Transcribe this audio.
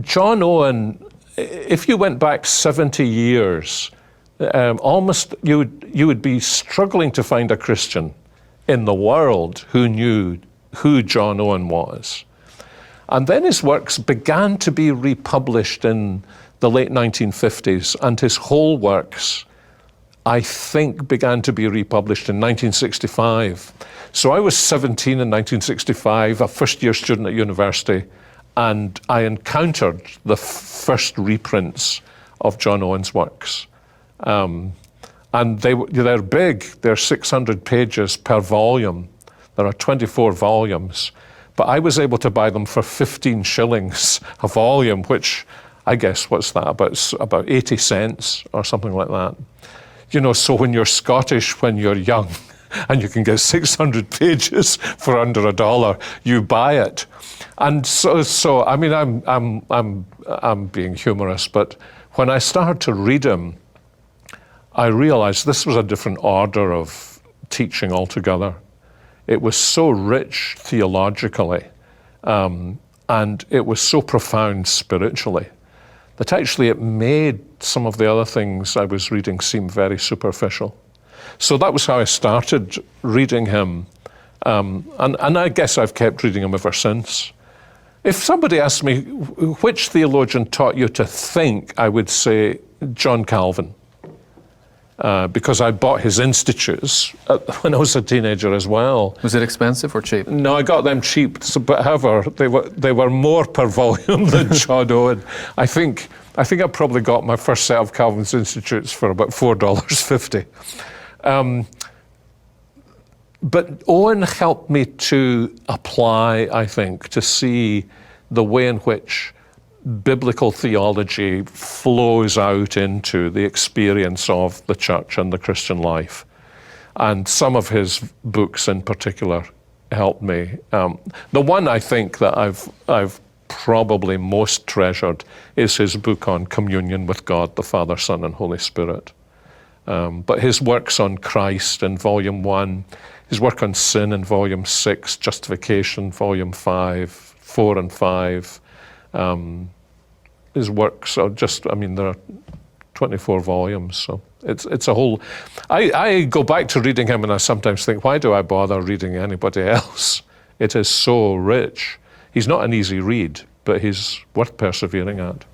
John Owen, if you went back 70 years, almost you would be struggling to find a Christian in the world who knew who John Owen was. And then his works began to be republished in the late 1950s, and his whole works, I think, began to be republished in 1965. So I was 17 in 1965, a first-year student at university, and I encountered the first reprints of John Owen's works. And they're big. They're 600 pages per volume. There are 24 volumes. But I was able to buy them for 15 shillings a volume, which I guess, what's that, about 80 cents or something like that. You know, so when you're Scottish, when you're young, and you can get 600 pages for under $1, you buy it. And so I mean, I'm being humorous, but when I started to read him, I realized this was a different order of teaching altogether. It was so rich theologically, and it was so profound spiritually, that actually it made some of the other things I was reading seem very superficial. So that was how I started reading him, and I guess I've kept reading him ever since. If somebody asked me, which theologian taught you to think, I would say John Calvin. Because I bought his Institutes when I was a teenager as well. Was it expensive or cheap? No, I got them cheap. But however, they were more per volume than John Owen. I think I probably got my first set of Calvin's Institutes for about $4.50. But Owen helped me to apply, I think, to see the way in which biblical theology flows out into the experience of the church and the Christian life. And some of his books in particular helped me. The one I think that I've probably most treasured is his book on communion with God, the Father, Son, and Holy Spirit. But his works on Christ in Volume 1, his work on sin in Volume 6, Justification, Volume 5, 4 and 5, his works are just, I mean, there are 24 volumes, so it's a whole... I go back to reading him and I sometimes think, why do I bother reading anybody else? It is so rich. He's not an easy read, but he's worth persevering at.